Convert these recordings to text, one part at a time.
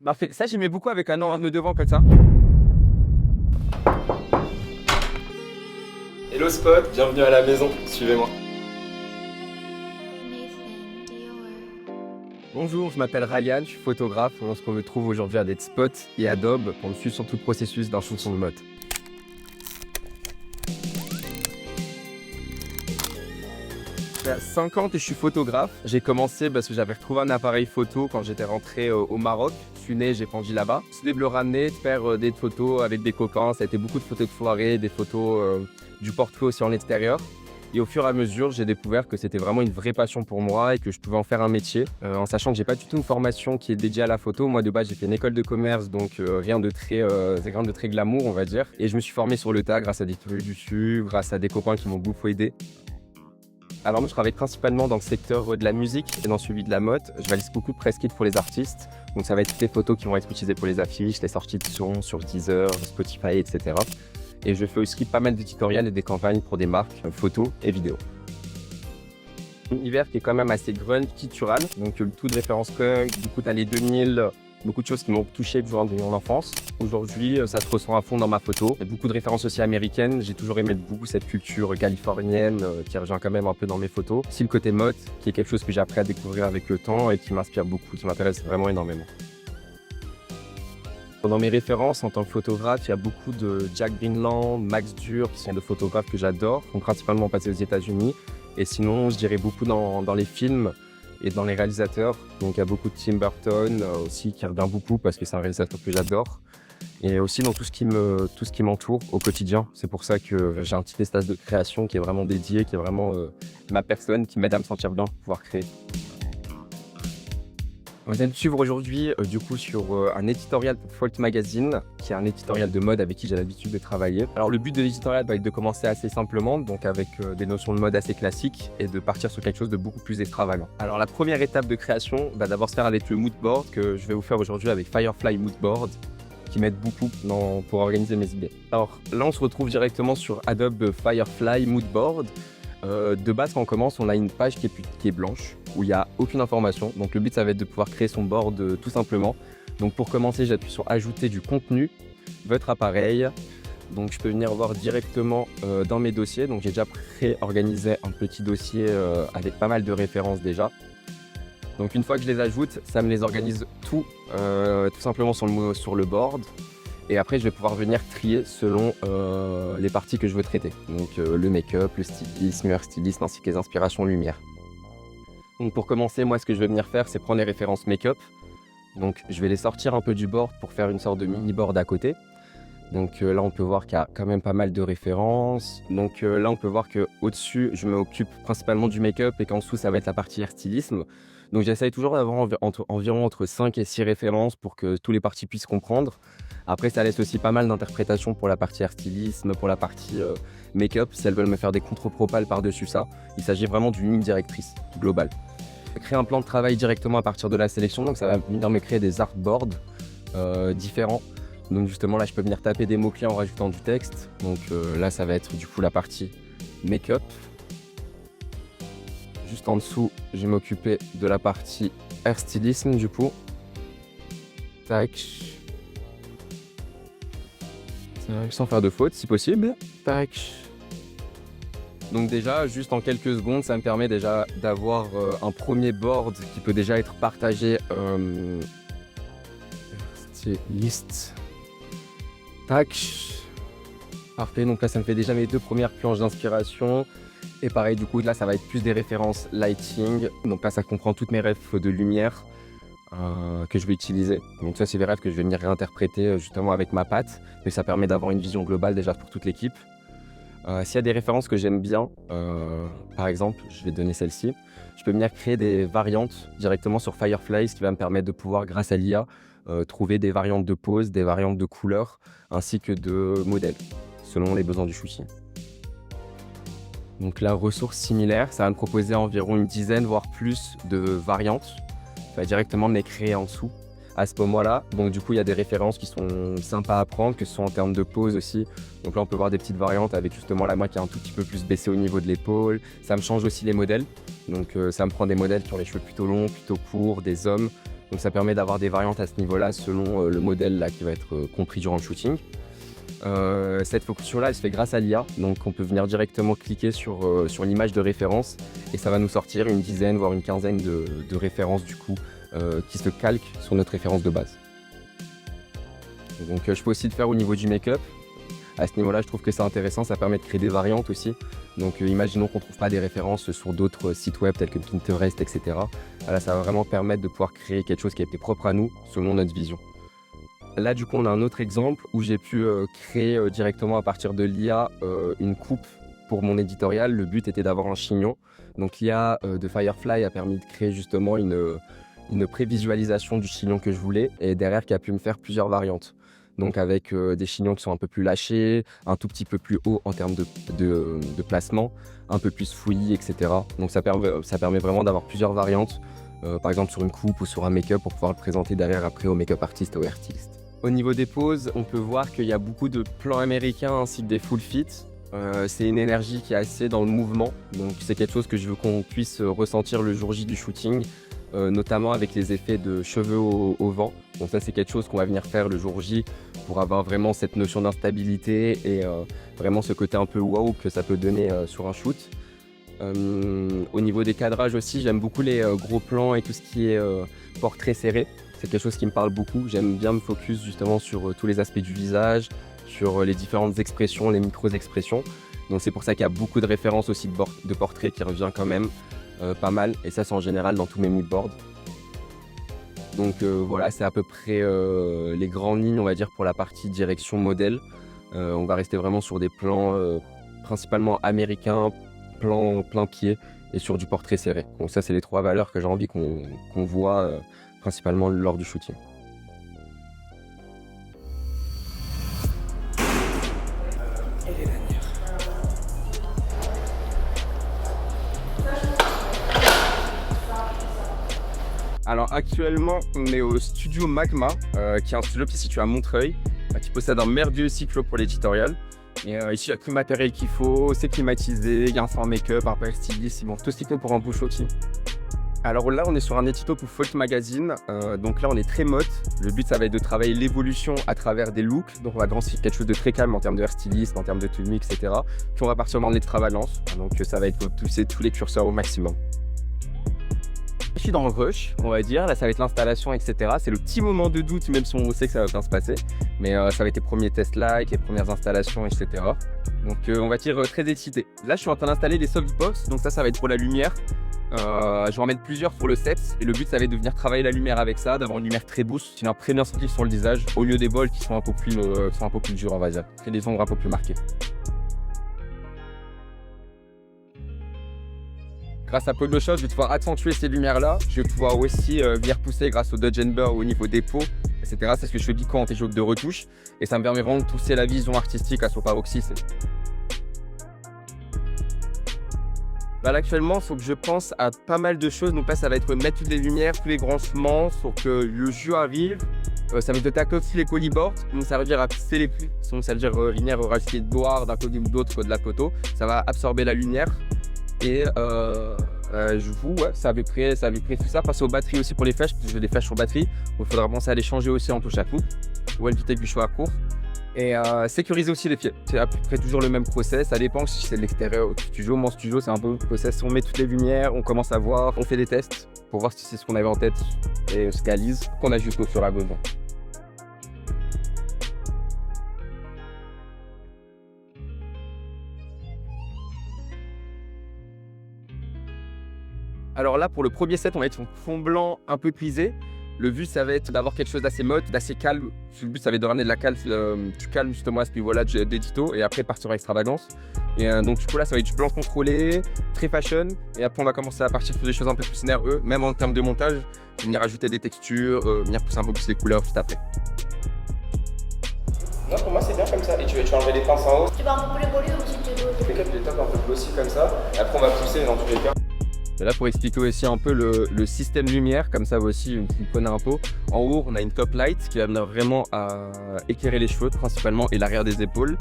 Parfait. Ça, j'aimais beaucoup avec un orme devant comme ça. Hello Spot, bienvenue à la maison, suivez-moi. Bonjour, je m'appelle Ryan, je suis photographe. On se retrouve aujourd'hui à Dead Spot et Adobe pour me suivre sur tout le processus d'un chanson de mode. J'ai 5 ans et je suis photographe. J'ai commencé parce que j'avais retrouvé un appareil photo quand j'étais rentré au Maroc. Je suis né, j'ai grandi là-bas. Je voulais me le ramener, de faire des photos avec des copains. Ça a été beaucoup de photos de soirée, des photos du portrait aussi en extérieur. Et au fur et à mesure, j'ai découvert que c'était vraiment une vraie passion pour moi et que je pouvais en faire un métier. En sachant que j'ai pas du tout une formation qui est dédiée à la photo. Moi, de base, j'ai fait une école de commerce, donc rien de très glamour, on va dire. Et je me suis formé sur le tas grâce à des tutos dessus, grâce à des copains qui m'ont beaucoup aidé. Alors moi, je travaille principalement dans le secteur de la musique et dans celui de la mode. Je réalise beaucoup de press kits pour les artistes. Donc ça va être toutes les photos qui vont être utilisées pour les affiches, les sorties de sons sur Deezer, Spotify, etc. Et je fais aussi pas mal d'éditoriales et des campagnes pour des marques photos et vidéos. Un univers qui est quand même assez grunge, cultural, donc tout de référence punk, beaucoup d'années 2000, beaucoup de choses qui m'ont touché durant mon enfance. Aujourd'hui, ça se ressent à fond dans ma photo. Il y a beaucoup de références aussi américaines. J'ai toujours aimé beaucoup cette culture californienne qui revient quand même un peu dans mes photos. Aussi le côté mode, qui est quelque chose que j'ai appris à découvrir avec le temps et qui m'inspire beaucoup, qui m'intéresse vraiment énormément. Dans mes références en tant que photographe, il y a beaucoup de Jack Greenland, Max Dur, qui sont des photographes que j'adore, qui sont principalement passés aux États-Unis. Et sinon, je dirais beaucoup dans les films et dans les réalisateurs. Donc il y a beaucoup de Tim Burton aussi qui revient beaucoup parce que c'est un réalisateur que j'adore. Et aussi dans tout ce qui m'entoure au quotidien. C'est pour ça que j'ai un petit espace de création qui est vraiment dédié, qui est vraiment ma personne, qui m'aide à me sentir bien pour pouvoir créer. On vient de suivre aujourd'hui du coup sur un éditorial pour Fault Magazine, qui est un éditorial de mode avec qui j'ai l'habitude de travailler. Alors le but de l'éditorial va être de commencer assez simplement, donc avec des notions de mode assez classiques et de partir sur quelque chose de beaucoup plus extravagant. Alors la première étape de création va d'abord se faire avec le mood board que je vais vous faire aujourd'hui avec Firefly Mood Board, qui m'aide beaucoup pour organiser mes idées. Alors là on se retrouve directement sur Adobe Firefly Mood Board. De base, quand on commence, on a une page qui est blanche, où il n'y a aucune information. Donc le but, ça va être de pouvoir créer son board tout simplement. Donc pour commencer, j'appuie sur ajouter du contenu, votre appareil. Donc je peux venir voir directement dans mes dossiers. Donc j'ai déjà pré-organisé un petit dossier avec pas mal de références déjà. Donc une fois que je les ajoute, ça me les organise tout simplement sur le board. Et après, je vais pouvoir venir trier selon les parties que je veux traiter. Donc le make-up, le stylisme, hair styliste, ainsi que les inspirations lumière. Donc pour commencer, moi, ce que je vais venir faire, c'est prendre les références make-up. Donc je vais les sortir un peu du board pour faire une sorte de mini-board à côté. Donc là, on peut voir qu'il y a quand même pas mal de références. Donc là, on peut voir qu'au-dessus, je m'occupe principalement du make-up et qu'en dessous, ça va être la partie hair stylisme. Donc j'essaye toujours d'avoir environ entre 5 et 6 références pour que tous les parties puissent comprendre. Après, ça laisse aussi pas mal d'interprétations pour la partie hair stylisme, pour la partie make-up, si elles veulent me faire des contre-propales par-dessus ça. Il s'agit vraiment d'une ligne directrice globale. Créer un plan de travail directement à partir de la sélection, donc ça va venir me créer des artboards différents. Donc justement là, je peux venir taper des mots-clés en rajoutant du texte. Donc là, ça va être du coup la partie make-up. Juste en dessous, je vais m'occuper de la partie hair stylisme du coup. Tac. Sans faire de faute si possible. Tac. Donc déjà, juste en quelques secondes, ça me permet déjà d'avoir un premier board qui peut déjà être partagé. Liste. Tac. Parfait, donc là ça me fait déjà mes 2 premières planches d'inspiration. Et pareil, du coup là ça va être plus des références lighting. Donc là ça comprend toutes mes refs de lumière que je vais utiliser. Donc ça c'est des refs que je vais venir réinterpréter justement avec ma patte. Et ça permet d'avoir une vision globale déjà pour toute l'équipe. S'il y a des références que j'aime bien, par exemple, je vais donner celle-ci. Je peux venir créer des variantes directement sur Firefly, ce qui va me permettre de pouvoir, grâce à l'IA, trouver des variantes de pose, des variantes de couleurs, ainsi que de modèles, selon les besoins du shooting. Donc la ressource similaire, ça va me proposer environ une dizaine, voire plus de variantes. Ça va directement me les créer en dessous. À ce moment-là, donc du coup, il y a des références qui sont sympas à prendre, que ce soit en termes de pose aussi. Donc là, on peut voir des petites variantes avec justement la main qui est un tout petit peu plus baissée au niveau de l'épaule. Ça me change aussi les modèles. Donc ça me prend des modèles qui ont les cheveux plutôt longs, plutôt courts, des hommes. Donc ça permet d'avoir des variantes à ce niveau-là selon le modèle là, qui va être compris durant le shooting. Cette fonction-là, elle se fait grâce à l'IA, donc on peut venir directement cliquer sur l'image de référence et ça va nous sortir une dizaine, voire une quinzaine de références du coup qui se calquent sur notre référence de base. Donc je peux aussi le faire au niveau du make-up. À ce niveau-là, je trouve que c'est intéressant, ça permet de créer des variantes aussi. Donc imaginons qu'on ne trouve pas des références sur d'autres sites web tels que Pinterest, etc. Là, ça va vraiment permettre de pouvoir créer quelque chose qui est propre à nous selon notre vision. Là, du coup, on a un autre exemple où j'ai pu créer directement à partir de l'IA une coupe pour mon éditorial. Le but était d'avoir un chignon. Donc l'IA de Firefly a permis de créer justement une prévisualisation du chignon que je voulais et derrière qui a pu me faire plusieurs variantes. Donc avec des chignons qui sont un peu plus lâchés, un tout petit peu plus haut en termes de placement, un peu plus fouillis, etc. Donc ça permet vraiment d'avoir plusieurs variantes, par exemple sur une coupe ou sur un make-up pour pouvoir le présenter derrière après au make-up artiste ou hair stylist. Au niveau des poses, on peut voir qu'il y a beaucoup de plans américains ainsi que des full fit. C'est une énergie qui est assez dans le mouvement, donc c'est quelque chose que je veux qu'on puisse ressentir le jour J du shooting, notamment avec les effets de cheveux au vent. Donc ça c'est quelque chose qu'on va venir faire le jour J pour avoir vraiment cette notion d'instabilité et vraiment ce côté un peu wow que ça peut donner sur un shoot. Au niveau des cadrages aussi, j'aime beaucoup les gros plans et tout ce qui est portrait serré. C'est quelque chose qui me parle beaucoup. J'aime bien me focus justement sur tous les aspects du visage, sur les différentes expressions, les micro-expressions. Donc c'est pour ça qu'il y a beaucoup de références aussi de portraits qui revient quand même pas mal. Et ça c'est en général dans tous mes moodboards. Donc voilà, c'est à peu près les grandes lignes on va dire pour la partie direction modèle. On va rester vraiment sur des plans principalement américains, plans plein pied et sur du portrait serré. Donc ça c'est les trois valeurs que j'ai envie qu'on voit principalement lors du shooting. Alors actuellement on est au studio Magma, qui est un studio qui est situé à Montreuil, qui possède un merveilleux cyclo pour l'éditorial. Et ici il y a tout le matériel qu'il faut, c'est climatisé, il y a un make-up, un peu styliste, bon, tout ce qu'il faut pour un push aussi. Alors là on est sur un édito pour Folk Magazine, donc là on est très mode. Le but ça va être de travailler l'évolution à travers des looks, donc on va vraiment faire quelque chose de très calme en termes de hair stylist, en termes de tenue, etc. Puis on va partir dans l'extravagance, donc ça va être pousser tous les curseurs au maximum. Je suis dans le rush, on va dire, là ça va être l'installation, etc. C'est le petit moment de doute, même si on sait que ça va bien se passer. Mais ça va être les premiers tests like, les premières installations, etc. Donc on va dire très excité. Là je suis en train d'installer les softbox, donc ça va être pour la lumière. Je vais en mettre plusieurs pour le set et le but ça va être de venir travailler la lumière avec ça, d'avoir une lumière très boost, qui vient très bien sentir sur le visage, au lieu des bols qui sont un peu plus durs on va dire, et des ombres un peu plus marquées. Grâce à Photoshop, je vais pouvoir accentuer ces lumières-là. Je vais pouvoir aussi venir pousser grâce au Dodge and Burr au niveau des peaux, etc. C'est ce que je fais quand on fait jeu de retouche. Et ça me permet vraiment de pousser la vision artistique à son paroxysme. Là, actuellement, il faut que je pense à pas mal de choses. Donc là, ça va être mettre toutes les lumières, tous les branchements pour que le jeu arrive. Ça va être de taper aussi les polyboards. Donc ça veut dire à pisser les pluies. Donc ça veut dire lumière aura essayé de boire d'un côté ou de l'autre de la photo. Ça va absorber la lumière. Et je vous, ça avait pris tout ça, passer aux batteries aussi pour les flèches, parce que j'ai des flèches sur batterie. Il faudra penser à les changer aussi en touche à coupe, ou éviter que du choix à court. Et sécuriser aussi les pieds. C'est à peu près toujours le même process, ça dépend si c'est de l'extérieur ou du studio. Mon studio, c'est un peu le process, on met toutes les lumières, on commence à voir, on fait des tests pour voir si c'est ce qu'on avait en tête et on se calise, qu'on ajuste au fur et à mesure. Alors là, pour le premier set, on va être sur fond blanc un peu grisé. Le but, ça va être d'avoir quelque chose d'assez mode, d'assez calme. Le but, ça va être de ramener de la calme, du calme justement à ce niveau-là d'édito et après partir en extravagance. Et donc du coup là, ça va être du blanc contrôlé, très fashion. Et après, on va commencer à partir sur des choses un peu plus nerveuses, même en termes de montage. Venir ajouter des textures, venir pousser un peu plus les couleurs juste après. Non, pour moi c'est bien comme ça. Et tu veux enlever les pinces en haut. Tu vas un peu plus les volumes si tu veux. Tu fais les top un peu aussi comme ça. Et après, on va pousser dans tous les cas. Et là, pour expliquer aussi un peu le système lumière, comme ça aussi, vous connaissez un peu. En haut, on a une top light qui va venir vraiment à éclairer les cheveux principalement et l'arrière des épaules.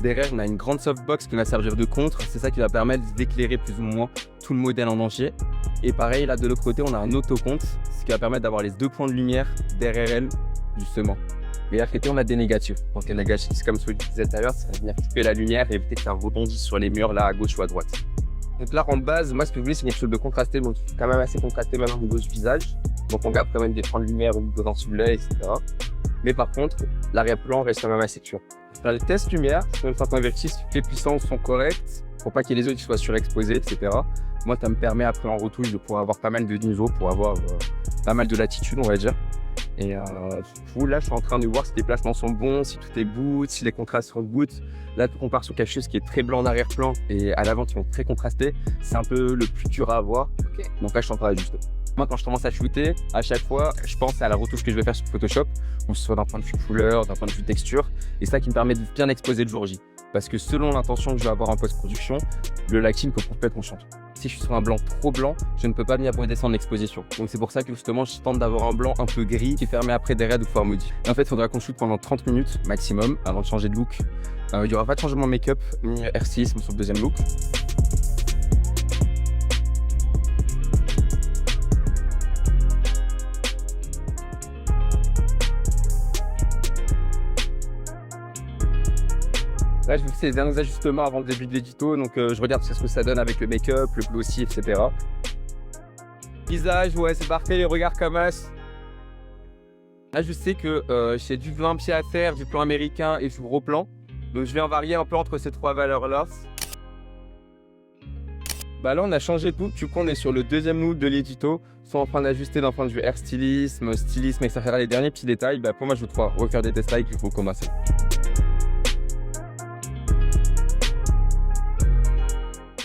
Derrière, on a une grande softbox qui va servir de contre. C'est ça qui va permettre d'éclairer plus ou moins tout le modèle en entier. Et pareil, là, de l'autre côté, on a un autocompte, ce qui va permettre d'avoir les deux points de lumière derrière elle, justement. Et à côté, on a des négatifs. Donc les négatifs, c'est comme ce que je disais tout à l'heure, ça va venir couper la lumière et éviter que ça rebondisse sur les murs là à gauche ou à droite. Donc là, en base, moi, ce que je voulais, c'est quelque chose de contrasté, donc quand même assez contrasté maintenant au niveau du visage. Donc on garde quand même des points de lumière au niveau dans l'œil, etc. Mais par contre, l'arrière-plan reste quand même assez sûr. Dans les tests lumière, sur certains vertices, les puissances sont correctes pour pas qu'il y ait les autres qui soient surexposés, etc. Moi, ça me permet après en retouche de pouvoir avoir pas mal de niveaux, pour avoir pas mal de latitude, on va dire. Et du coup, là, je suis en train de voir si les placements sont bons, si tout est boot, si les contrastes sont boot. Là, on part sur quelque chose qui est très blanc en arrière-plan et à l'avant qui vont être très contrastés. C'est un peu le plus dur à avoir. Okay. Donc là, je suis en train d'ajuster. Moi, quand je commence à shooter, à chaque fois, je pense à la retouche que je vais faire sur Photoshop, que ce soit d'un point de vue couleur, d'un point de vue texture. Et ça qui me permet de bien exposer le jour J. Parce que selon l'intention que je vais avoir en post-production, le lighting peut complètement changer. Si je suis sur un blanc trop blanc, je ne peux pas venir redescendre l'exposition. Donc c'est pour ça que justement, je tente d'avoir un blanc un peu gris qui permet après derrière de pouvoir modifier. En fait, il faudra qu'on shoot pendant 30 minutes maximum avant de changer de look. Il n'y aura pas de changement make-up ni R6 sur le deuxième look. Là, je fais des ajustements avant le début de l'édito, donc je regarde ce que ça donne avec le make-up, le glossy, etc. Visage, ouais, c'est parfait, les regards comme as. Là, je sais que j'ai du 20 pieds à terre, du plan américain et du gros plan. Donc, je vais en varier un peu entre ces trois valeurs-là. Bah là, on a changé tout. Du coup, on est sur le deuxième look de l'édito. Soit en train d'ajuster d'un point de vue air stylisme, etc. Les derniers petits détails, bah, pour moi, je vais pouvoir refaire des tests avec, il faut commencer.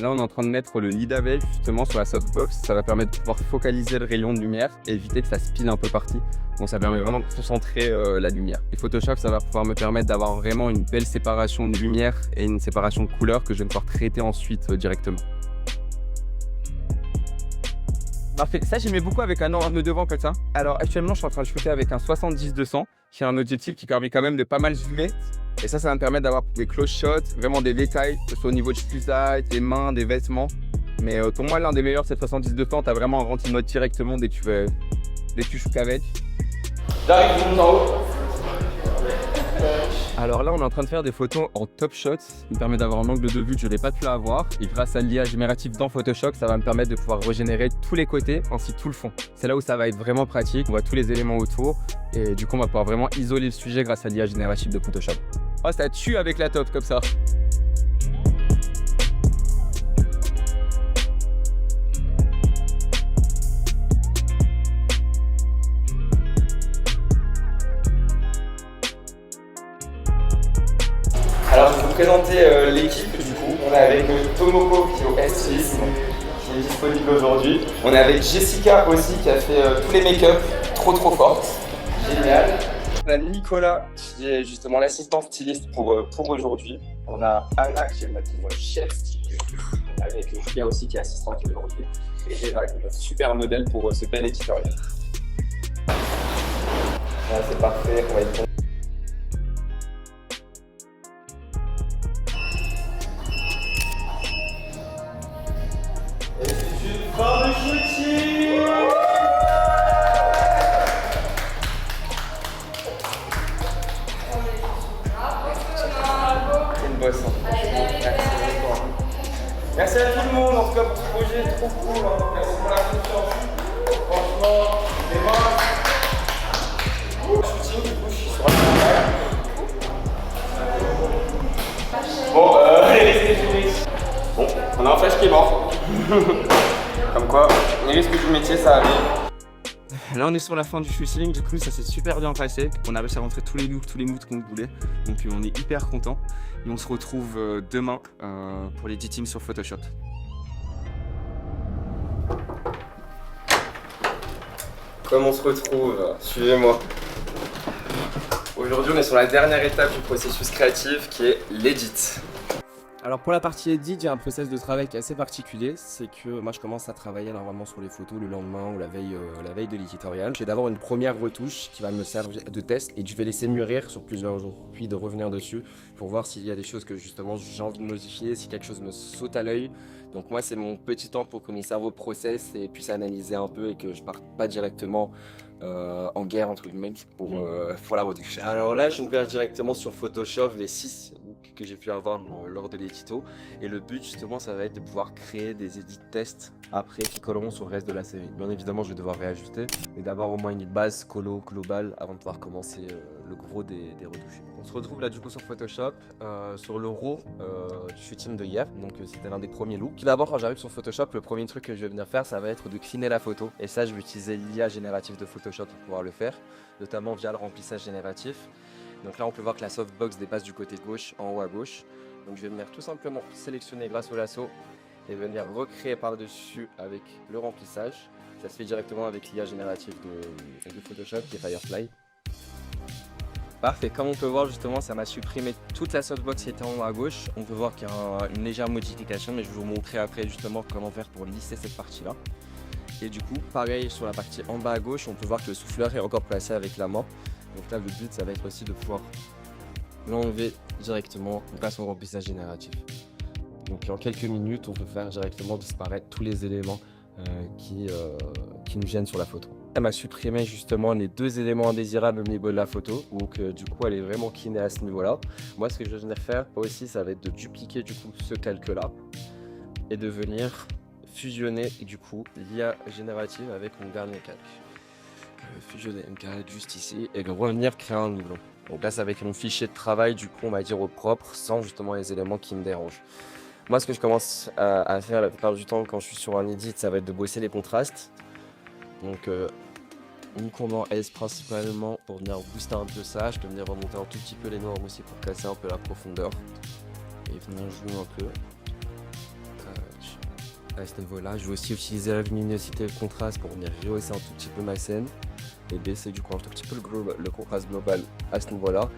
Là, on est en train de mettre le lead avec justement sur la softbox. Ça va permettre de pouvoir focaliser le rayon de lumière et éviter que ça spile un peu partout. Donc ça permet vraiment de concentrer la lumière. Et Photoshop, ça va pouvoir me permettre d'avoir vraiment une belle séparation de lumière et une séparation de couleurs que je vais pouvoir traiter ensuite directement. Parfait, ça j'aimais beaucoup avec un nœud devant comme ça. Alors actuellement, je suis en train de shooter avec un 70-200 qui est un objectif qui permet quand même de pas mal zoomer. Et ça va me permettre d'avoir des close shots, vraiment des détails, que ce soit au niveau du visage, des mains, des vêtements. Mais pour moi, l'un des meilleurs, c'est le 70-200. Tu as vraiment un rendu mode directement dès que tu shootes avec. J'arrive, je monte en haut. Alors là, on est en train de faire des photos en top shot, ce qui me permet d'avoir un angle de vue que je n'ai pas pu avoir. Et grâce à l'IA générative dans Photoshop, ça va me permettre de pouvoir régénérer tous les côtés ainsi que tout le fond. C'est là où ça va être vraiment pratique. On voit tous les éléments autour et du coup, on va pouvoir vraiment isoler le sujet grâce à l'IA générative de Photoshop. Oh, ça tue avec la top comme ça. Alors je vais vous présenter l'équipe du coup. On est avec Tomoko qui est au S6, qui est disponible aujourd'hui. On est avec Jessica aussi qui a fait tous les make-up, trop forte. Génial. On a Nicolas qui est justement l'assistant styliste pour aujourd'hui. On a Anna qui est notre chef avec Julia aussi qui est assistante aujourd'hui. Et Eva qui est notre super modèle pour ce bel éditorial. Voilà, c'est parfait, on va y prendre. Merci à tout le monde en tout cas pour ce projet, trop cool. Merci pour la confiance. Franchement, des mains. Shooting, du coup, je suis sur un travail. Bon, bon, on a un flash qui est mort. Comme quoi, les risques du métier, ça arrive. Là, on est sur la fin du shooting, du coup, ça s'est super bien passé. On a réussi à rentrer tous les looks, tous les moods qu'on voulait. Donc, on est hyper content. Et on se retrouve demain pour l'editing sur Photoshop. Comme on se retrouve, suivez-moi. Aujourd'hui, on est sur la dernière étape du processus créatif qui est l'edit. Alors Alors pour la partie edit, j'ai un process de travail qui est assez particulier. C'est que moi je commence à travailler normalement sur les photos le lendemain ou la veille de l'éditorial. Je vais d'abord une première retouche qui va me servir de test et je vais laisser mûrir sur plusieurs jours. Puis de revenir dessus pour voir s'il y a des choses que justement j'ai envie de modifier, si quelque chose me saute à l'œil. Donc moi c'est mon petit temps pour que mon cerveau processe et puisse analyser un peu et que je parte pas directement en guerre entre guillemets pour la retouche. Alors là je me verrai directement sur Photoshop les 6 que j'ai pu avoir lors de l'édito et le but justement ça va être de pouvoir créer des edits tests après qui colleront sur le reste de la série. Bien évidemment je vais devoir réajuster mais d'avoir au moins une base colo globale avant de pouvoir commencer le gros des retouches. On se retrouve là du coup sur Photoshop, sur le RAW du shooting de hier, donc c'était l'un des premiers looks. Tout d'abord quand j'arrive sur Photoshop, le premier truc que je vais venir faire ça va être de cleaner la photo et ça je vais utiliser l'IA générative de Photoshop pour pouvoir le faire, notamment via le remplissage génératif. Donc là on peut voir que la softbox dépasse du côté gauche en haut à gauche. Donc je vais venir tout simplement sélectionner grâce au lasso et venir recréer par-dessus avec le remplissage. Ça se fait directement avec l'IA générative de Photoshop qui est Firefly. Parfait, comme on peut voir justement ça m'a supprimé toute la softbox qui était en haut à gauche. On peut voir qu'il y a une légère modification mais je vais vous montrer après justement comment faire pour lisser cette partie là. Et du coup pareil sur la partie en bas à gauche on peut voir que le souffleur est encore placé avec la main. Donc là le but ça va être aussi de pouvoir l'enlever directement grâce au remplissage génératif. Donc en quelques minutes on peut faire directement disparaître tous les éléments qui nous gênent sur la photo. Elle m'a supprimé justement les 2 éléments indésirables au niveau de la photo, donc du coup elle est vraiment cleanée à ce niveau-là. Moi ce que je vais venir faire aussi ça va être de dupliquer du coup ce calque-là et de venir fusionner du coup l'IA générative avec mon dernier calque. Fusionner une calque juste ici et de revenir créer un doublon. Donc là c'est avec mon fichier de travail du coup on va dire au propre sans justement les éléments qui me dérangent. Moi ce que je commence à faire la plupart du temps quand je suis sur un edit ça va être de bosser les contrastes. Donc uniquement S principalement pour venir booster un peu ça. Je peux venir remonter un tout petit peu les normes aussi pour casser un peu la profondeur et venir jouer un peu à ce niveau là. Je vais aussi utiliser la luminosité et le contraste pour venir rehausser un tout petit peu ma scène et baisser du coup un tout petit peu le contraste global à ce niveau là.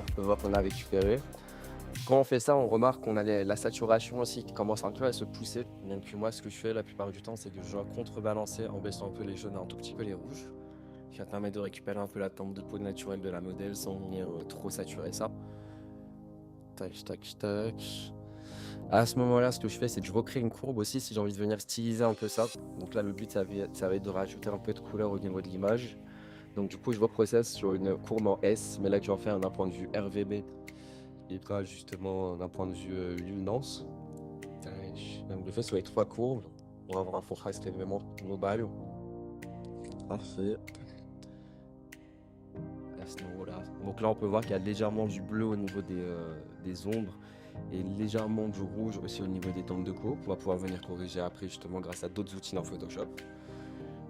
On peut voir qu'on a récupéré. Quand on fait ça, on remarque qu'on a la saturation aussi qui commence un peu à se pousser. Donc moi, ce que je fais la plupart du temps, c'est que je dois contrebalancer en baissant un peu les jaunes et un tout petit peu les rouges. Qui va permettre de récupérer un peu la teinte de peau naturelle de la modèle sans venir trop saturer ça. Tac, tac, tac. À ce moment-là, ce que je fais, c'est que je recrée une courbe aussi si j'ai envie de venir styliser un peu ça. Donc là, le but, ça va être de rajouter un peu de couleur au niveau de l'image. Donc du coup, je reprocesse sur une courbe en S, mais là, je vais en faire d'un point de vue RVB. Et pas justement d'un point de vue luminance. Donc le fait sur les 3 courbes, on va avoir un contraste vraiment global. Parfait. À ce niveau-là. Donc là on peut voir qu'il y a légèrement du bleu au niveau des ombres et légèrement du rouge aussi au niveau des teintes de peau. On va pouvoir venir corriger après justement grâce à d'autres outils dans Photoshop.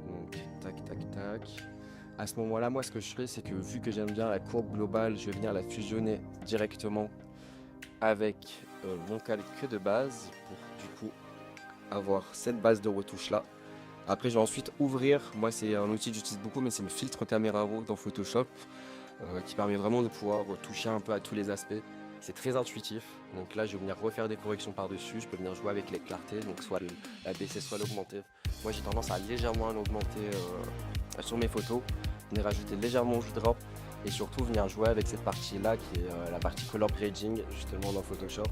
Donc tac tac tac. À ce moment-là, moi, ce que je fais, c'est que vu que j'aime bien la courbe globale, je vais venir la fusionner directement avec mon calque de base pour du coup avoir cette base de retouche là. Après, je vais ensuite ouvrir. Moi, c'est un outil que j'utilise beaucoup, mais c'est le filtre caméra raw dans Photoshop qui permet vraiment de pouvoir toucher un peu à tous les aspects. C'est très intuitif. Donc là, je vais venir refaire des corrections par-dessus. Je peux venir jouer avec les clartés, donc soit la baisser, soit l'augmenter. Moi, j'ai tendance à légèrement l'augmenter sur mes photos, venir rajouter légèrement du drop et surtout venir jouer avec cette partie là qui est la partie color grading justement dans Photoshop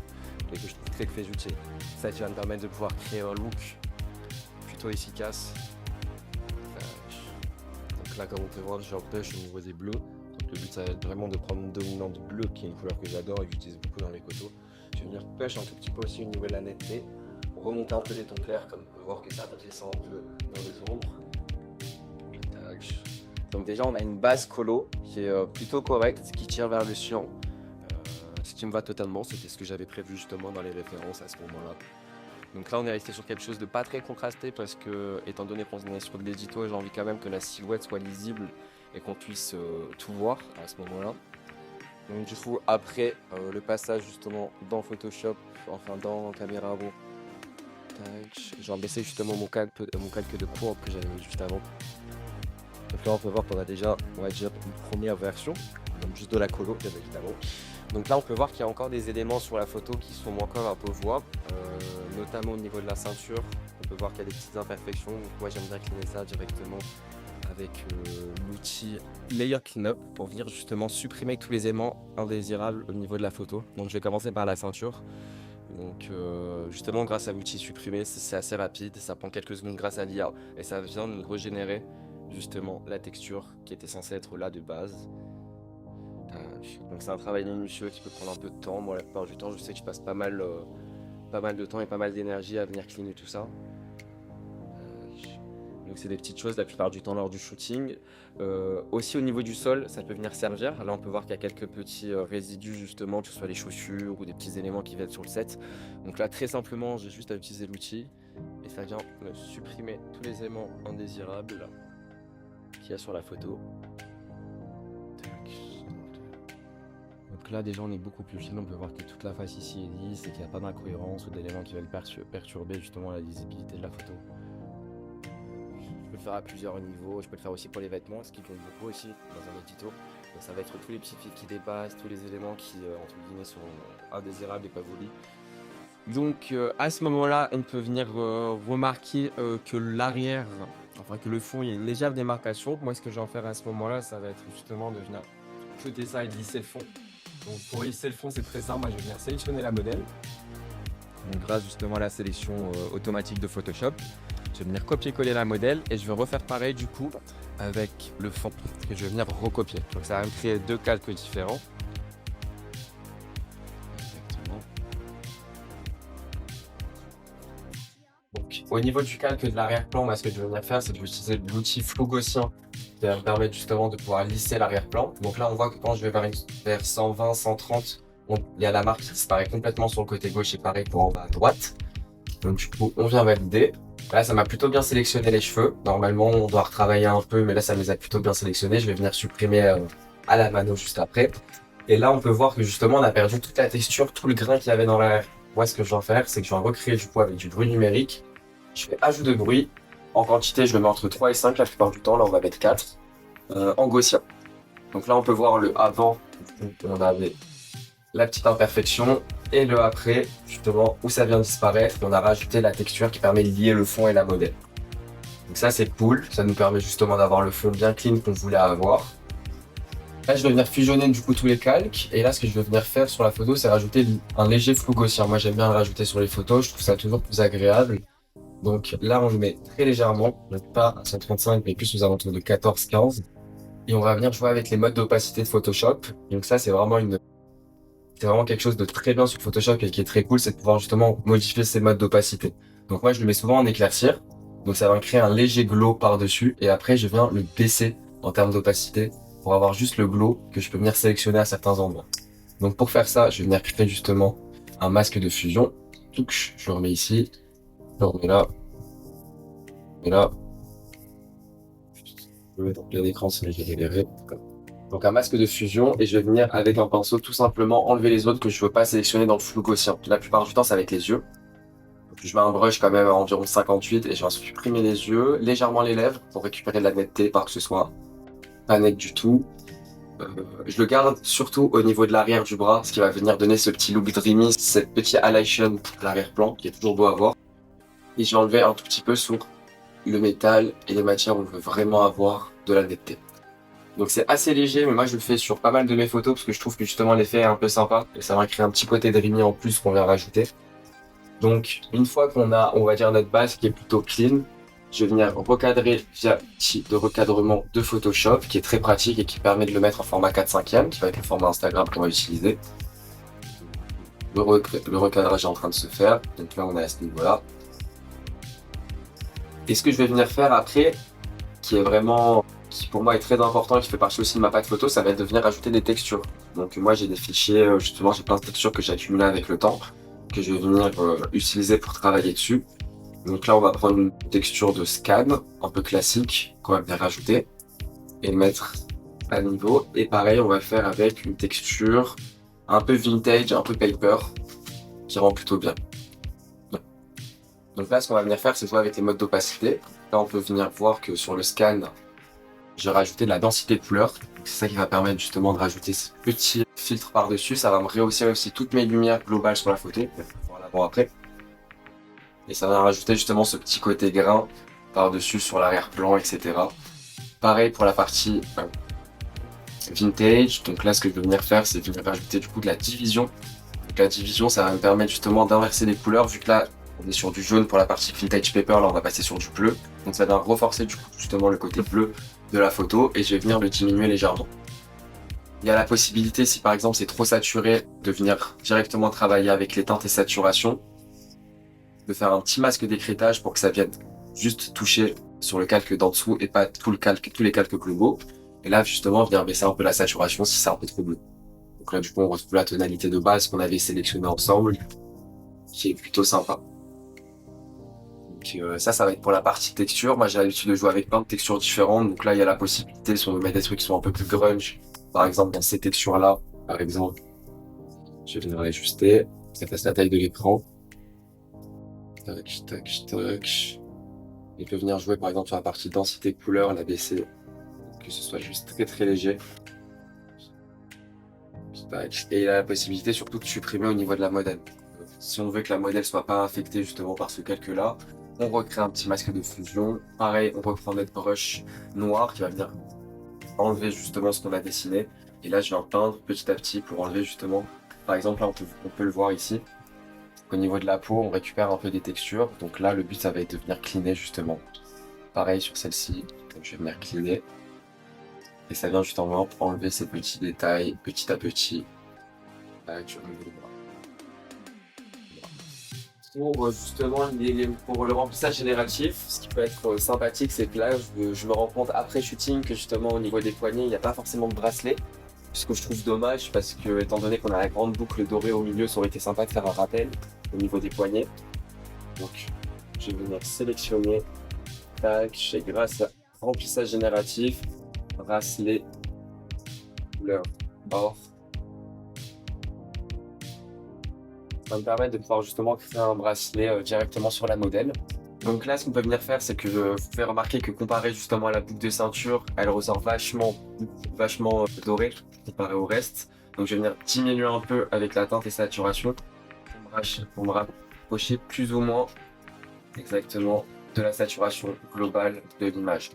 et que je trouve très utile. Ça qui va me permettre de pouvoir créer un look plutôt efficace. Donc là comme on peut voir j'ai un push au niveau des bleus. Donc le but ça va être vraiment de prendre une dominante bleue qui est une couleur que j'adore et que j'utilise beaucoup dans les photos. Je vais venir push un tout petit peu aussi au niveau de la netteté pour remonter un peu les tons clairs comme on peut voir que ça descend un peu dans les ombres. Donc déjà on a une base colo qui est plutôt correcte, qui tire vers le cyan, ce qui me va totalement, c'était ce que j'avais prévu justement dans les références à ce moment-là. Donc là on est resté sur quelque chose de pas très contrasté parce que étant donné qu'on est sur de l'édito, j'ai envie quand même que la silhouette soit lisible et qu'on puisse tout voir à ce moment-là. Donc du coup après le passage justement dans Photoshop, enfin dans Caméra Raw, j'ai baissé justement mon calque de courbe que j'avais mis juste avant. Donc là on peut voir qu'on a déjà, on va dire, une première version, donc juste de la colo bien évidemment. Donc là, on peut voir qu'il y a encore des éléments sur la photo qui sont encore un peu voix, notamment au niveau de la ceinture. On peut voir qu'il y a des petites imperfections. Donc moi, j'aime bien cleaner ça directement avec l'outil Layer Cleanup pour venir justement supprimer tous les éléments indésirables au niveau de la photo. Donc je vais commencer par la ceinture. Donc justement, grâce à l'outil supprimer, c'est assez rapide. Ça prend quelques secondes grâce à l'IA et ça vient de régénérer justement la texture qui était censée être là de base. Donc c'est un travail minutieux qui peut prendre un peu de temps. Moi, la plupart du temps, je sais que je passe pas mal de temps et pas mal d'énergie à venir cleaner tout ça. Donc c'est des petites choses la plupart du temps lors du shooting. Aussi au niveau du sol, ça peut venir servir. Là, on peut voir qu'il y a quelques petits résidus justement, que ce soit les chaussures ou des petits éléments qui viennent sur le set. Donc là, très simplement, j'ai juste à utiliser l'outil et ça vient me supprimer tous les éléments indésirables qu'il y a sur la photo. Donc là, déjà, on est beaucoup plus clean. On peut voir que toute la face ici est lisse et qu'il n'y a pas d'incohérence ou d'éléments qui veulent perturber justement la lisibilité de la photo. Je peux le faire à plusieurs niveaux. Je peux le faire aussi pour les vêtements, ce qui compte beaucoup aussi dans un édito. Donc ça va être tous les petits fils qui dépassent, tous les éléments qui, entre guillemets, sont indésirables et pas voulus. Donc à ce moment-là, on peut venir remarquer que l'arrière, enfin que le fond, il y a une légère démarcation. Moi, ce que je vais en faire à ce moment-là, ça va être justement de venir jeter ça et lisser le fond. Donc pour lisser le fond, c'est très simple. Moi, je vais venir sélectionner la modèle. Donc grâce justement à la sélection automatique de Photoshop, je vais venir copier-coller la modèle et je vais refaire pareil du coup avec le fond que je vais venir recopier. Donc ça va me créer deux calques différents. Exactement. Donc au niveau du calque de l'arrière-plan, moi ce que je vais venir faire, c'est de utiliser l'outil flou gaussien qui va me permettre justement de pouvoir lisser l'arrière-plan. Donc là on voit que quand je vais vers 120, 130, il y a la marque qui disparaît complètement sur le côté gauche et pareil pour en bas à droite. Donc du coup on vient valider. Là ça m'a plutôt bien sélectionné les cheveux. Normalement on doit retravailler un peu, mais là ça me les a plutôt bien sélectionnés. Je vais venir supprimer à la mano juste après. Et là on peut voir que justement on a perdu toute la texture, tout le grain qu'il y avait dans l'arrière. Moi ce que je vais faire, c'est que je vais recréer du coup avec du bruit numérique. Je fais ajout de bruit. En quantité je le mets entre 3 et 5 la plupart du temps. Là on va mettre 4. En gaussien. Donc là on peut voir le avant. On avait la petite imperfection et le après, justement, où ça vient de disparaître. On a rajouté la texture qui permet de lier le fond et la modèle. Donc ça, c'est cool. Ça nous permet justement d'avoir le fond bien clean qu'on voulait avoir. Là, je vais venir fusionner du coup tous les calques. Et là, ce que je vais venir faire sur la photo, c'est rajouter un léger flou gaussien. Moi, j'aime bien le rajouter sur les photos. Je trouve ça toujours plus agréable. Donc là, on le met très légèrement. Donc pas à 135, mais plus aux alentours de 14-15. Et on va venir jouer avec les modes d'opacité de Photoshop. Donc ça, c'est vraiment quelque chose de très bien sur Photoshop et qui est très cool, c'est de pouvoir justement modifier ces modes d'opacité. Donc moi je le mets souvent en éclaircir, donc ça va créer un léger glow par-dessus et après je viens le baisser en termes d'opacité pour avoir juste le glow que je peux venir sélectionner à certains endroits. Donc pour faire ça, je vais venir créer justement un masque de fusion. Je le remets ici, je le remets là, et là. Je vais mettre en plein écran si j'ai galéré. Donc un masque de fusion et je vais venir avec un pinceau tout simplement enlever les autres que je veux pas sélectionner dans le flou gaussien. La plupart du temps c'est avec les yeux. Donc je mets un brush quand même à environ 58 et je vais supprimer les yeux, légèrement les lèvres pour récupérer de la netteté par que ce soit pas net du tout. Je le garde surtout au niveau de l'arrière du bras, ce qui va venir donner ce petit look dreamy, cette petite highlightion de l'arrière-plan qui est toujours beau à voir. Et je vais enlever un tout petit peu sur le métal et les matières où on veut vraiment avoir de la netteté. Donc c'est assez léger, mais moi je le fais sur pas mal de mes photos parce que je trouve que justement l'effet est un peu sympa et ça va créer un petit côté dreamy en plus qu'on vient rajouter. Donc une fois qu'on a, on va dire, notre base qui est plutôt clean, je vais venir recadrer via l'outil de recadrement de Photoshop qui est très pratique et qui permet de le mettre en format 4/5, qui va être le format Instagram qu'on va utiliser. Le recadrage est en train de se faire, donc là on est à ce niveau-là. Et ce que je vais venir faire après, qui pour moi est très important et qui fait partie aussi de ma patte photo, ça va être de venir ajouter des textures. Donc moi j'ai des fichiers, justement j'ai plein de textures que j'ai accumulées avec le temps, que je vais venir utiliser pour travailler dessus. Donc là on va prendre une texture de scan, un peu classique, qu'on va venir rajouter, et le mettre à niveau. Et pareil on va faire avec une texture un peu vintage, un peu paper, qui rend plutôt bien. Donc là ce qu'on va venir faire c'est jouer avec les modes d'opacité. Là on peut venir voir que sur le scan, j'ai rajouté de la densité de couleurs. C'est ça qui va permettre justement de rajouter ce petit filtre par-dessus. Ça va me rehausser aussi toutes mes lumières globales sur la photo. On va la voir après. Et ça va rajouter justement ce petit côté grain par-dessus sur l'arrière-plan, etc. Pareil pour la partie vintage. Donc là, ce que je vais venir faire, c'est venir rajouter du coup de la division. Donc la division, ça va me permettre justement d'inverser les couleurs, vu que là, on est sur du jaune pour la partie vintage paper, là on va passer sur du bleu. Donc ça va renforcer du coup justement le côté bleu de la photo et je vais venir le diminuer légèrement. Il y a la possibilité, si par exemple c'est trop saturé, de venir directement travailler avec les teintes et saturations, de faire un petit masque d'écrêtage pour que ça vienne juste toucher sur le calque d'en dessous et pas tout le calque, tous les calques globaux. Et là justement venir baisser un peu la saturation si c'est un peu trop bleu. Donc là du coup on retrouve la tonalité de base qu'on avait sélectionnée ensemble, qui est plutôt sympa. Donc ça va être pour la partie texture. Moi j'ai l'habitude de jouer avec plein de textures différentes. Donc là il y a la possibilité si on veut mettre des trucs qui sont un peu plus grunge. Par exemple dans ces textures là, par exemple, je vais venir l'ajuster. Ça fasse la taille de l'écran. Tac, tac, tac. Et je peux venir jouer par exemple sur la partie densité couleur, la baisser. Que ce soit juste très très léger. Tac. Et il a la possibilité surtout de supprimer au niveau de la modèle. Si on veut que la modèle soit pas infectée justement par ce calque là, on recrée un petit masque de fusion. Pareil, on reprend notre brush noir qui va venir enlever justement ce qu'on a dessiné. Et là, je vais en peindre petit à petit pour enlever justement, par exemple, là, on peut le voir ici. Au niveau de la peau, on récupère un peu des textures. Donc là, le but, ça va être de venir cleaner justement. Pareil sur celle-ci, donc je vais venir cleaner. Et ça vient justement enlever ces petits détails petit à petit. Avec pour justement pour le remplissage génératif, ce qui peut être sympathique, c'est que là, je me rends compte après shooting que justement au niveau des poignets, il n'y a pas forcément de bracelet. Ce que je trouve dommage parce que étant donné qu'on a la grande boucle dorée au milieu, ça aurait été sympa de faire un rappel au niveau des poignets. Donc je vais venir sélectionner, tac, et grâce à remplissage génératif, bracelet, couleur or. Ça va me permettre de pouvoir justement créer un bracelet directement sur la modèle. Donc là, ce qu'on peut venir faire, c'est que vous pouvez remarquer que comparé justement à la boucle de ceinture, elle ressort vachement dorée comparé au reste. Donc je vais venir diminuer un peu avec la teinte et saturation pour me rapprocher plus ou moins exactement de la saturation globale de l'image.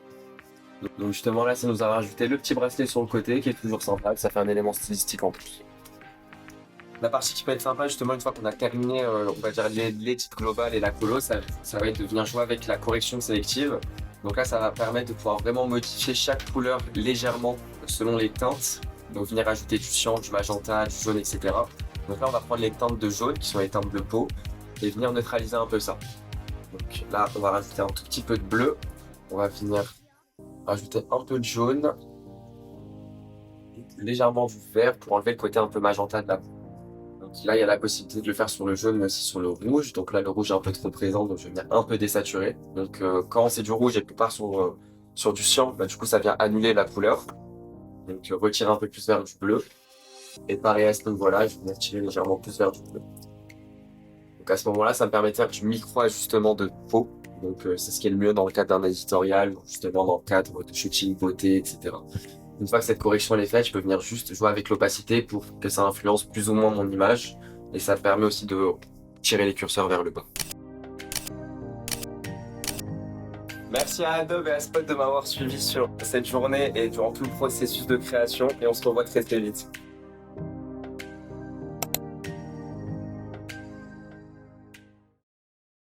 Donc justement là, ça nous a rajouté le petit bracelet sur le côté qui est toujours sympa, ça fait un élément stylistique en plus. La partie qui peut être sympa, justement, une fois qu'on a terminé, on va dire l'édit global et la colo, ça va être de venir jouer avec la correction sélective. Donc là, ça va permettre de pouvoir vraiment modifier chaque couleur légèrement selon les teintes. Donc venir ajouter du cyan, du magenta, du jaune, etc. Donc là, on va prendre les teintes de jaune, qui sont les teintes de peau, et venir neutraliser un peu ça. Donc là, on va rajouter un tout petit peu de bleu. On va venir rajouter un peu de jaune, légèrement du vert pour enlever le côté un peu magenta de la peau. Donc là, il y a la possibilité de le faire sur le jaune, mais aussi sur le rouge. Donc là, le rouge est un peu trop présent, donc je vais venir un peu désaturer. Donc quand c'est du rouge et que part sur du cyan, bah, du coup, ça vient annuler la couleur. Donc retirer un peu plus vers du bleu. Et pareil à ce niveau-là, je vais venir tirer légèrement plus vers du bleu. Donc à ce moment-là, ça me permet de faire du micro-ajustement de peau. Donc c'est ce qui est le mieux dans le cadre d'un éditorial, justement dans le cadre de shooting, beauté, etc. Une fois que cette correction est faite, je peux venir juste jouer avec l'opacité pour que ça influence plus ou moins mon image. Et ça permet aussi de tirer les curseurs vers le bas. Merci à Adobe et à Spot de m'avoir suivi sur cette journée et durant tout le processus de création. Et on se revoit très très vite.